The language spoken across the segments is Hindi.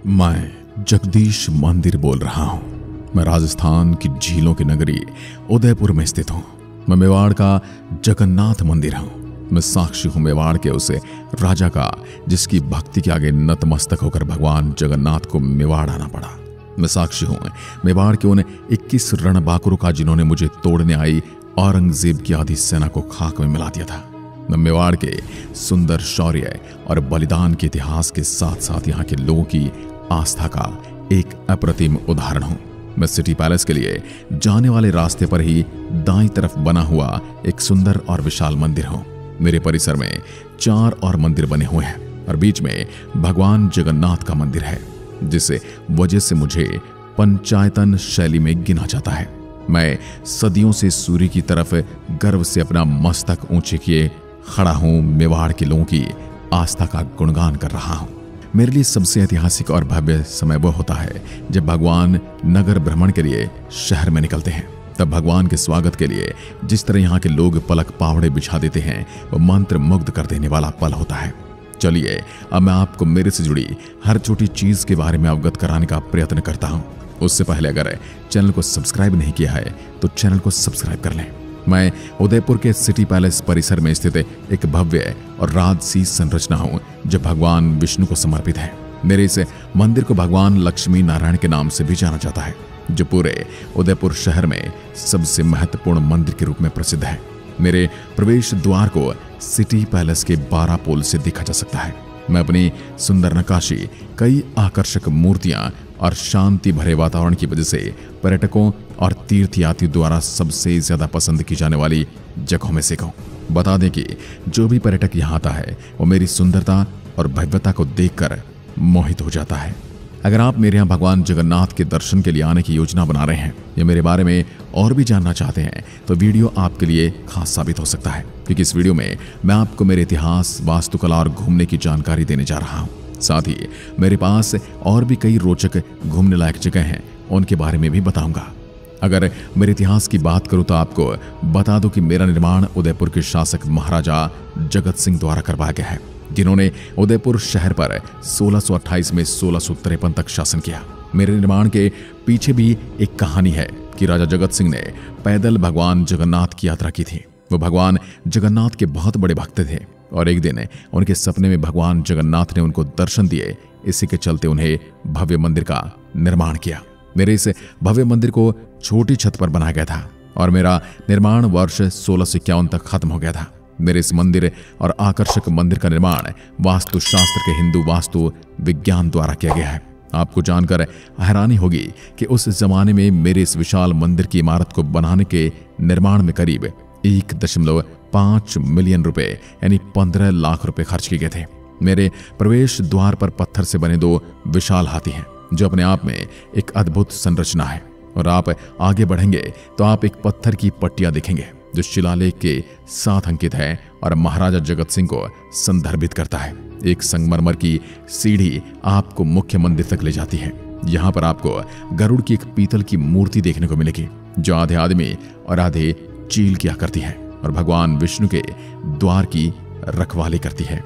मैं जगदीश मंदिर बोल रहा हूँ। मैं राजस्थान की झीलों की नगरी उदयपुर में स्थित हूँ। मैं मेवाड़ का जगन्नाथ मंदिर हूँ। मैं साक्षी हूँ मेवाड़ के उसे राजा का जिसकी भक्ति के आगे नतमस्तक होकर भगवान जगन्नाथ को मेवाड़ आना पड़ा। मैं साक्षी हूँ मेवाड़ के उन 21 रणबांकुरों का जिन्होंने मुझे तोड़ने आई औरंगजेब की आधी सेना को खाक में मिला दिया था। मैं मेवाड़ के सुंदर शौर्य और बलिदान के इतिहास के साथ साथ यहाँ के लोगों की आस्था का एक अप्रतिम उदाहरण हूँ। मैं सिटी पैलेस के लिए जाने वाले रास्ते पर ही दाईं तरफ बना हुआ एक सुंदर और विशाल मंदिर हूँ। मेरे परिसर में 4 और मंदिर बने हुए हैं और बीच में भगवान जगन्नाथ का मंदिर है, जिस वजह से मुझे पंचायतन शैली में गिना जाता है। मैं सदियों से सूर्य की तरफ गर्व से अपना मस्तक ऊंचे किए खड़ा हूं। मेवाड़ के लोगों की आस्था का गुणगान कर रहा हूं। मेरे लिए सबसे ऐतिहासिक और भव्य समय वो होता है जब भगवान नगर भ्रमण के लिए शहर में निकलते हैं। तब भगवान के स्वागत के लिए जिस तरह यहाँ के लोग पलक पावड़े बिछा देते हैं, वो मंत्र मुग्ध कर देने वाला पल होता है। चलिए अब मैं आपको मेरे से जुड़ी हर छोटी चीज के बारे में अवगत कराने का प्रयत्न करता हूँ। उससे पहले अगर चैनल को सब्सक्राइब नहीं किया है तो चैनल को सब्सक्राइब कर लें। मैं उदयपुर के सिटी पैलेस परिसर में स्थित एक भव्य और राजसी संरचना हूँ जो भगवान विष्णु को समर्पित है। मेरे इस मंदिर को भगवान लक्ष्मी नारायण के नाम से भी जाना जाता है, जो पूरे उदयपुर शहर में सबसे महत्वपूर्ण मंदिर के रूप में प्रसिद्ध है। मेरे प्रवेश द्वार को सिटी पैलेस के 12 पोल से देखा जा सकता है। मैं अपनी सुंदर नक्काशी, कई आकर्षक मूर्तियां और शांति भरे वातावरण की वजह से पर्यटकों और तीर्थयात्रियों द्वारा सबसे ज्यादा पसंद की जाने वाली जगहों में से एक हूं। बता दें कि जो भी पर्यटक यहाँ आता है वो मेरी सुंदरता और भव्यता को देखकर मोहित हो जाता है। अगर आप मेरे यहाँ भगवान जगन्नाथ के दर्शन के लिए आने की योजना बना रहे हैं या मेरे बारे में और भी जानना चाहते हैं तो वीडियो आपके लिए खास साबित हो सकता है, क्योंकि इस वीडियो में मैं आपको मेरे इतिहास, वास्तुकला और घूमने की जानकारी देने जा रहा हूँ। साथ ही मेरे पास और भी कई रोचक घूमने लायक जगह हैं, उनके बारे में भी बताऊंगा। अगर मेरे इतिहास की बात करूं तो आपको बता दूं कि मेरा निर्माण उदयपुर के शासक महाराजा जगत सिंह द्वारा करवाया गया है, जिन्होंने उदयपुर शहर पर 1628 में 1653 तक शासन किया। मेरे निर्माण के पीछे भी एक कहानी है कि राजा जगत सिंह ने पैदल भगवान जगन्नाथ की यात्रा की थी। वो भगवान जगन्नाथ के बहुत बड़े भक्त थे और एक दिन उनके सपने में भगवान जगन्नाथ ने उनको दर्शन दिए। इसी के चलते उन्हें भव्य मंदिर का निर्माण किया। मेरे इस भव्य मंदिर को छोटी छत पर बनाया गया था और मेरा निर्माण वर्ष 1651 तक खत्म हो गया था। मेरे इस मंदिर और आकर्षक मंदिर का निर्माण वास्तुशास्त्र के हिंदू वास्तु विज्ञान द्वारा किया गया है। आपको जानकर हैरानी होगी कि उस जमाने में मेरे इस विशाल मंदिर की इमारत को बनाने के निर्माण में करीब 1.5 मिलियन रुपए यानी 15 लाख रुपए खर्च किए गए थे। मेरे प्रवेश द्वार पर पत्थर से बने 2 विशाल हाथी हैं, जो अपने आप में एक अद्भुत संरचना है। और आप आगे बढ़ेंगे तो आप एक पत्थर की पट्टियां देखेंगे जो शिलालेख के साथ अंकित है और महाराजा जगत सिंह को संदर्भित करता है। एक संगमरमर की सीढ़ी आपको मुख्य मंदिर तक ले जाती है। यहाँ पर आपको गरुड़ की एक पीतल की मूर्ति देखने को मिलेगी, जो आधे आदमी और आधे चील की आकृति है और भगवान विष्णु के द्वार की रखवाली करती है।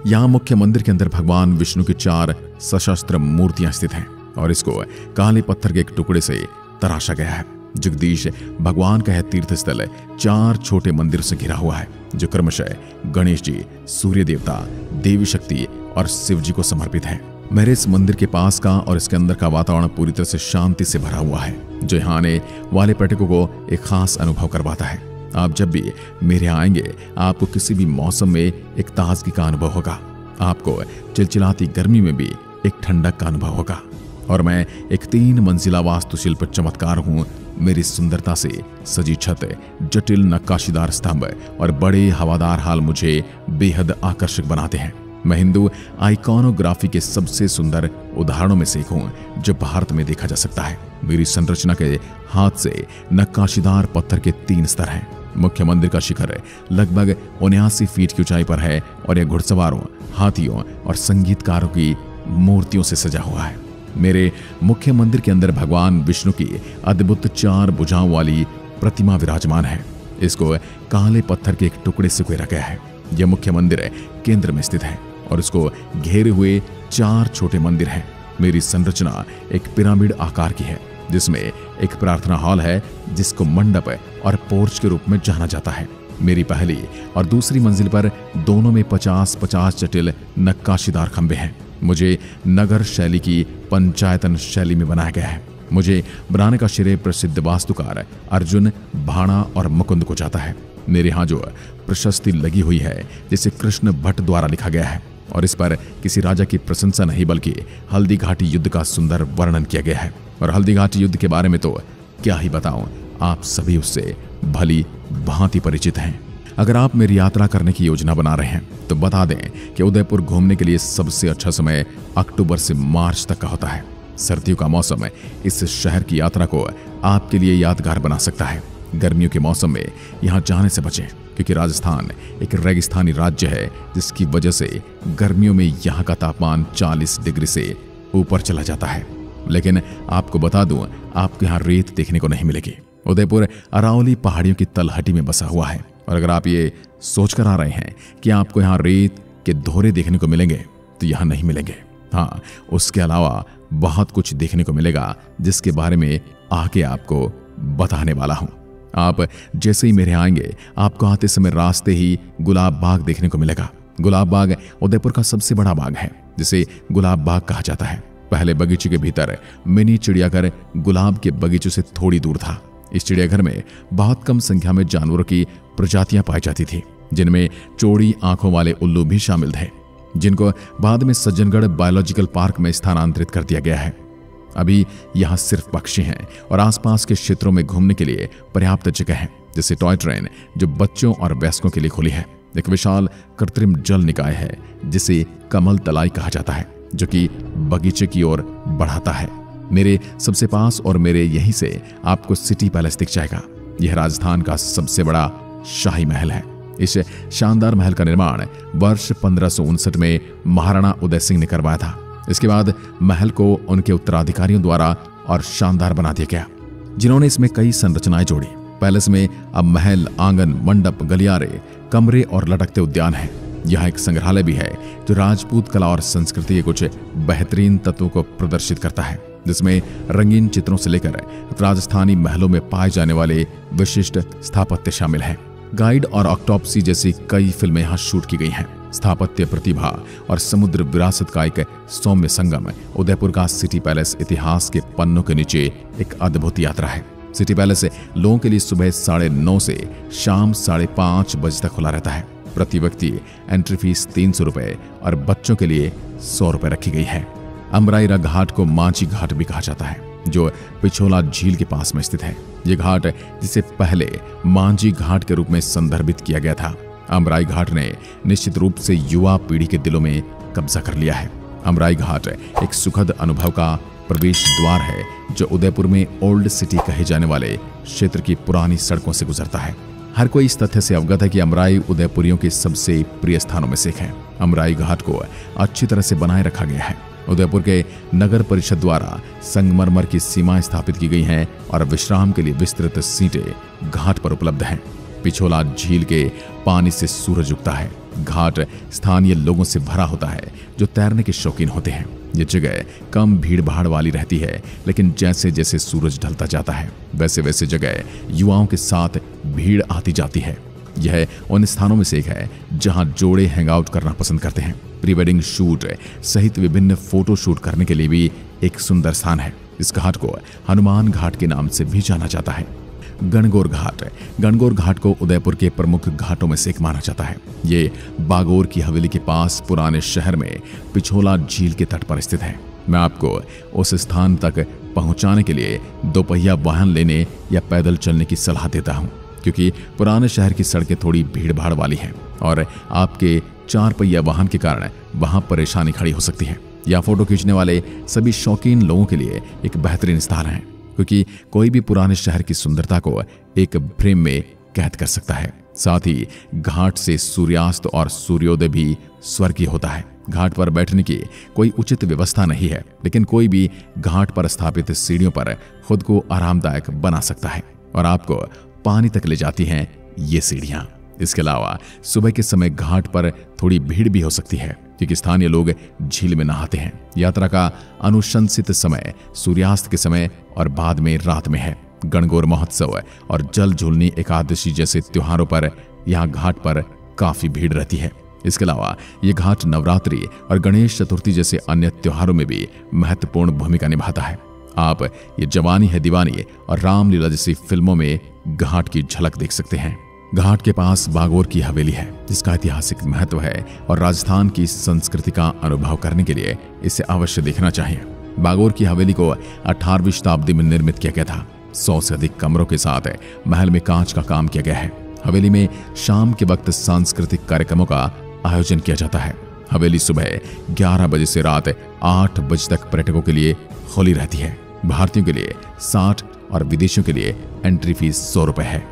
यहाँ मुख्य मंदिर के अंदर भगवान विष्णु की 4 सशस्त्र मूर्तियां स्थित हैं और इसको काले पत्थर के एक टुकड़े से तराशा गया है। जगदीश भगवान का यह तीर्थ स्थल 4 छोटे मंदिरों से घिरा हुआ है, जो क्रमशः गणेश जी, सूर्य देवता, देवी शक्ति और शिव जी को समर्पित है। मेरे इस मंदिर के पास का और इसके अंदर का वातावरण पूरी तरह से शांति से भरा हुआ है, जो यहाँ आने वाले पर्यटकों को एक खास अनुभव करवाता है। आप जब भी मेरे यहाँ आएंगे आपको किसी भी मौसम में एक ताजगी का अनुभव होगा। आपको चिलचिलाती गर्मी में भी एक ठंडक का अनुभव होगा। और मैं एक 3 मंजिला वास्तुशिल्प चमत्कार हूँ। मेरी सुंदरता से सजी छत, जटिल नक्काशीदार स्तंभ और बड़े हवादार हाल मुझे बेहद आकर्षक बनाते हैं। मैं हिंदू आइकॉनोग्राफी के सबसे सुंदर उदाहरणों में से एक हूँ जो भारत में देखा जा सकता है। मेरी संरचना के हाथ से नक्काशीदार पत्थर के 3 स्तर हैं। मुख्य मंदिर का शिखर लगभग 79 फीट की ऊंचाई पर है और यह घुड़सवारों, हाथियों और संगीतकारों की मूर्तियों से सजा हुआ है। मेरे मुख्य मंदिर के अंदर भगवान विष्णु की अद्भुत 4 भुजाओं वाली प्रतिमा विराजमान है। इसको काले पत्थर के एक टुकड़े से घेरा गया है। यह मुख्य मंदिर केंद्र में स्थित है और इसको घेरे हुए 4 छोटे मंदिर हैं। मेरी संरचना एक पिरामिड आकार की है, जिसमें एक प्रार्थना हॉल है जिसको मंडप और पोर्च के रूप में जाना जाता है। मेरी पहली और दूसरी मंजिल पर दोनों में 50-50 जटिल नक्काशीदार खंभे हैं। मुझे नगर शैली की पंचायतन शैली में बनाया गया है। मुझे बनाने का श्रेय प्रसिद्ध वास्तुकार अर्जुन, भाणा और मुकुंद को जाता है। मेरे यहाँ जो प्रशस्ति लगी हुई है जिसे कृष्ण भट्ट द्वारा लिखा गया है, और इस पर किसी राजा की प्रशंसा नहीं बल्कि हल्दी घाटी युद्ध का सुंदर वर्णन किया गया है। और हल्दी घाटी युद्ध के बारे में तो क्या ही बताऊं, आप सभी उससे भली भांति परिचित हैं। अगर आप मेरी यात्रा करने की योजना बना रहे हैं तो बता दें कि उदयपुर घूमने के लिए सबसे अच्छा समय अक्टूबर से मार्च तक का होता है। सर्दियों का मौसम इस शहर की यात्रा को आपके लिए यादगार बना सकता है। गर्मियों के मौसम में यहाँ जाने से बचें, क्योंकि राजस्थान एक रेगिस्तानी राज्य है, जिसकी वजह से गर्मियों में यहाँ का तापमान 40 डिग्री से ऊपर चला जाता है। लेकिन आपको बता दूं, आपको यहाँ रेत देखने को नहीं मिलेगी। उदयपुर अरावली पहाड़ियों की तलहटी में बसा हुआ है, और अगर आप ये सोचकर आ रहे हैं कि आपको यहाँ रेत के धोरे देखने को मिलेंगे तो यहाँ नहीं मिलेंगे। हाँ, उसके अलावा बहुत कुछ देखने को मिलेगा जिसके बारे में आगे आपको बताने वाला हूँ। आप जैसे ही मेरे आएंगे, आपको आते समय रास्ते ही गुलाब बाग देखने को मिलेगा। गुलाब बाग उदयपुर का सबसे बड़ा बाग है, जिसे गुलाब बाग कहा जाता है। पहले बगीचे के भीतर मिनी चिड़ियाघर गुलाब के बगीचों से थोड़ी दूर था। इस चिड़ियाघर में बहुत कम संख्या में जानवरों की प्रजातियां पाई जाती थी, जिनमें चौड़ी आंखों वाले उल्लू भी शामिल थे, जिनको बाद में सज्जनगढ़ बायोलॉजिकल पार्क में स्थानांतरित कर दिया गया है। अभी यहाँ सिर्फ पक्षी हैं और आसपास के क्षेत्रों में घूमने के लिए पर्याप्त जगह है, जैसे टॉय ट्रेन जो बच्चों और वयस्कों के लिए खुली है। एक विशाल कृत्रिम जल निकाय है जिसे कमल तलाई कहा जाता है, जो कि बगीचे की ओर बढ़ाता है। मेरे सबसे पास और मेरे यहीं से आपको सिटी पैलेस दिख जाएगा। यह राजस्थान का सबसे बड़ा शाही महल है। इस शानदार महल का निर्माण वर्ष 1559 में महाराणा उदय सिंह ने करवाया था। इसके बाद महल को उनके उत्तराधिकारियों द्वारा और शानदार बना दिया गया, जिन्होंने इसमें कई संरचनाएं जोड़ी। पैलेस में अब महल, आंगन, मंडप, गलियारे, कमरे और लटकते उद्यान हैं। यहाँ एक संग्रहालय भी है जो राजपूत कला और संस्कृति के कुछ बेहतरीन तत्वों को प्रदर्शित करता है, जिसमें रंगीन चित्रों से लेकर राजस्थानी महलों में पाए जाने वाले विशिष्ट स्थापत्य शामिल हैं। गाइड और ऑक्टोपसी जैसी कई फिल्में यहाँ शूट की गई हैं। स्थापत्य प्रतिभा और समुद्र विरासत का एक सौम्य संगम उदयपुर का सिटी पैलेस इतिहास के पन्नों के नीचे एक अद्भुत यात्रा है। सिटी पैलेस लोगों के लिए सुबह 9:30 से शाम 5:30 बजे तक खुला रहता है। प्रति व्यक्ति एंट्री फीस 300 रुपए और बच्चों के लिए 100 रुपए रखी गई है। अमराईरा घाट को मांझी घाट भी कहा जाता है, जो पिछोला झील के पास में स्थित है। ये घाट, जिसे पहले मांझी घाट के रूप में संदर्भित किया गया था, अमराई घाट ने निश्चित रूप से युवा पीढ़ी के दिलों में कब्जा कर लिया है। अमराई घाट एक सुखद अनुभव का प्रवेश द्वार है, जो उदयपुर में ओल्ड सिटी कहे जाने वाले क्षेत्र की पुरानी सड़कों से गुजरता है। हर कोई इस तथ्य से अवगत है कि अमराई उदयपुरियों के सबसे प्रिय स्थानों में से एक है। अमराई घाट को अच्छी तरह से बनाए रखा गया है। उदयपुर के नगर परिषद द्वारा संगमरमर की सीमाएं स्थापित की गई हैं और विश्राम के लिए विस्तृत सीटें घाट पर उपलब्ध हैं। पिछोला झील के पानी से सूरज उगता है। घाट स्थानीय लोगों से भरा होता है जो तैरने के शौकीन होते हैं। ये जगह कम भीड़ भाड़ वाली रहती है, लेकिन जैसे जैसे सूरज ढलता जाता है वैसे वैसे जगह युवाओं के साथ भीड़ आती जाती है। यह उन स्थानों में से एक है जहां जोड़े हैंगआउट करना पसंद करते हैं। प्री वेडिंग शूट सहित विभिन्न फोटो शूट करने के लिए भी एक सुंदर स्थान है। इस घाट को हनुमान घाट के नाम से भी जाना जाता है। गणगौर घाट, गणगौर घाट को उदयपुर के प्रमुख घाटों में से एक माना जाता है। ये बागोर की हवेली के पास पुराने शहर में पिछोला झील के तट पर स्थित है। मैं आपको उस स्थान तक पहुंचाने के लिए दोपहिया वाहन लेने या पैदल चलने की सलाह देता हूं, क्योंकि पुराने शहर की सड़कें थोड़ी भीड़ भाड़ वाली हैं और आपके 4 पहिया वाहन के कारण वहां परेशानी खड़ी हो सकती है। या फोटो खींचने वाले सभी शौकीन लोगों के लिए एक बेहतरीन स्थान है, क्योंकि कोई भी पुराने शहर की सुंदरता को एक फ्रेम में कैद कर सकता है। साथ ही घाट से सूर्यास्त और सूर्योदय भी स्वर्गीय होता है। घाट पर बैठने की कोई उचित व्यवस्था नहीं है, लेकिन कोई भी घाट पर स्थापित सीढ़ियों पर खुद को आरामदायक बना सकता है और आपको पानी तक ले जाती हैं ये सीढ़ियां। इसके अलावा सुबह के समय घाट पर थोड़ी भीड़ भी हो सकती है, क्योंकि स्थानीय लोग झील में नहाते हैं। यात्रा का अनुशंसित समय सूर्यास्त के समय और बाद में रात में है। गणगौर महोत्सव और जल झूलनी एकादशी जैसे त्योहारों पर यहाँ घाट पर काफी भीड़ रहती है। इसके अलावा ये घाट नवरात्रि और गणेश चतुर्थी जैसे अन्य त्योहारों में भी महत्वपूर्ण भूमिका निभाता है। आप ये जवानी है दीवानी और रामलीला जैसी फिल्मों में घाट की झलक देख सकते हैं। घाट के पास बागोर की हवेली है, जिसका ऐतिहासिक महत्व है और राजस्थान की संस्कृति का अनुभव करने के लिए इसे अवश्य देखना चाहिए। बागोर की हवेली को 18वीं शताब्दी में निर्मित किया गया था। 100 से अधिक कमरों के साथ महल में कांच का काम किया गया है। हवेली में शाम के वक्त सांस्कृतिक कार्यक्रमों का आयोजन किया जाता है। हवेली सुबह 11 बजे से रात 8 बजे तक पर्यटकों के लिए खुली रहती है। भारतीयों के लिए 60 और विदेशियों के लिए एंट्री फीस 100 रुपए है।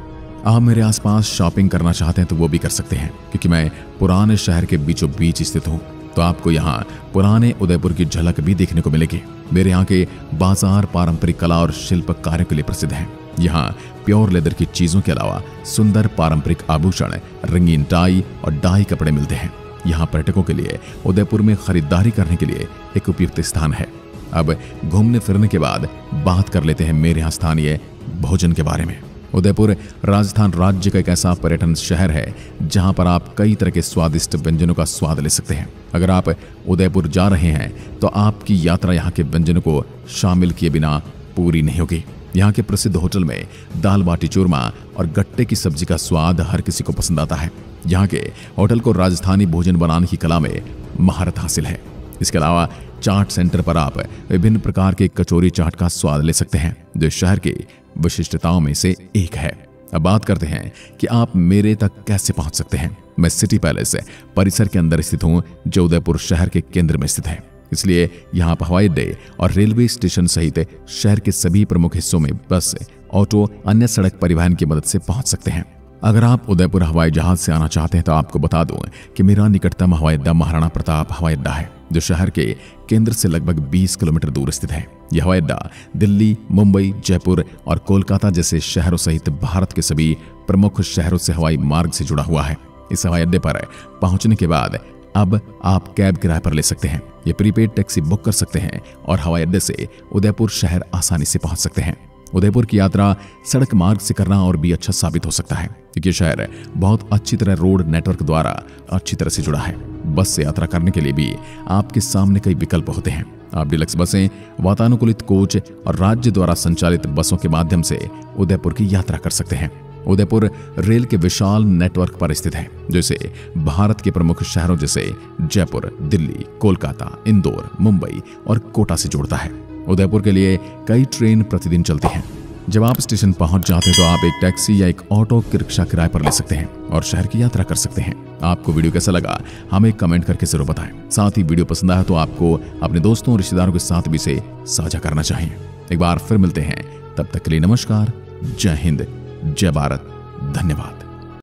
आप मेरे आसपास शॉपिंग करना चाहते हैं तो वो भी कर सकते हैं, क्योंकि मैं पुराने शहर के बीचों बीच स्थित हूँ, तो आपको यहाँ पुराने उदयपुर की झलक भी देखने को मिलेगी। मेरे यहाँ के बाजार पारंपरिक कला और शिल्प कार्यों के लिए प्रसिद्ध हैं। यहाँ प्योर लेदर की चीजों के अलावा सुंदर पारंपरिक आभूषण, रंगीन टाई और डाई कपड़े मिलते हैं। यहाँ पर्यटकों के लिए उदयपुर में खरीदारी करने के लिए एक उपयुक्त स्थान है। अब घूमने फिरने के बाद बात कर लेते हैं मेरे यहाँ स्थानीय भोजन के बारे में। उदयपुर राजस्थान राज्य का एक ऐसा पर्यटन शहर है जहां पर आप कई तरह के स्वादिष्ट व्यंजनों का स्वाद ले सकते हैं। अगर आप उदयपुर जा रहे हैं तो आपकी यात्रा यहाँ के व्यंजनों को शामिल किए बिना पूरी नहीं होगी। यहाँ के प्रसिद्ध होटल में दाल बाटी चूरमा और गट्टे की सब्जी का स्वाद हर किसी को पसंद आता है। यहाँ के होटल को राजस्थानी भोजन बनाने की कला में महारत हासिल है। इसके अलावा चाट सेंटर पर आप विभिन्न प्रकार के कचौरी चाट का स्वाद ले सकते हैं, जो शहर की विशिष्टताओं में से एक है। अब बात करते हैं कि आप मेरे तक कैसे पहुंच सकते हैं। मैं सिटी पैलेस परिसर के अंदर स्थित हूं, जो उदयपुर शहर के केंद्र में स्थित है। इसलिए यहाँ आप हवाई अड्डे और रेलवे स्टेशन सहित शहर के सभी प्रमुख हिस्सों में बस, ऑटो, अन्य सड़क परिवहन की मदद से पहुंच सकते हैं। अगर आप उदयपुर हवाई जहाज से आना चाहते हैं तो आपको बता दूं कि मेरा निकटतम हवाई अड्डा महाराणा प्रताप हवाई अड्डा है, जो शहर के केंद्र से लगभग 20 किलोमीटर दूर स्थित है। यह हवाई अड्डा दिल्ली, मुंबई, जयपुर और कोलकाता जैसे शहरों सहित भारत के सभी प्रमुख शहरों से हवाई मार्ग से जुड़ा हुआ है। इस हवाई अड्डे पर पहुंचने के बाद अब आप कैब किराए पर ले सकते हैं, ये प्रीपेड टैक्सी बुक कर सकते हैं और हवाई अड्डे से उदयपुर शहर आसानी से पहुंच सकते हैं। उदयपुर की यात्रा सड़क मार्ग से करना और भी अच्छा साबित हो सकता है, क्योंकि शहर बहुत अच्छी तरह रोड नेटवर्क द्वारा अच्छी तरह से जुड़ा है। बस से यात्रा करने के लिए भी आपके सामने कई विकल्प होते हैं। आप डिलक्स बसें, वातानुकूलित कोच और राज्य द्वारा संचालित बसों के माध्यम से उदयपुर की यात्रा कर सकते हैं। उदयपुर रेल के विशाल नेटवर्क पर स्थित है, जो इसे भारत के प्रमुख शहरों जैसे जयपुर, दिल्ली, कोलकाता, इंदौर, मुंबई और कोटा से जोड़ता है। उदयपुर के लिए कई ट्रेन प्रतिदिन चलती हैं। जब आप स्टेशन पहुंच जाते हैं तो आप एक टैक्सी या एक ऑटो रिक्शा किराए पर ले सकते हैं और शहर की यात्रा कर सकते हैं। आपको वीडियो कैसा लगा हमें कमेंट करके जरूर बताएं। साथ ही वीडियो पसंद आया तो आपको अपने दोस्तों और रिश्तेदारों के साथ भी इसे साझा करना चाहिए। एक बार फिर मिलते हैं, तब तक के लिए नमस्कार, जय हिंद, जय भारत, धन्यवाद।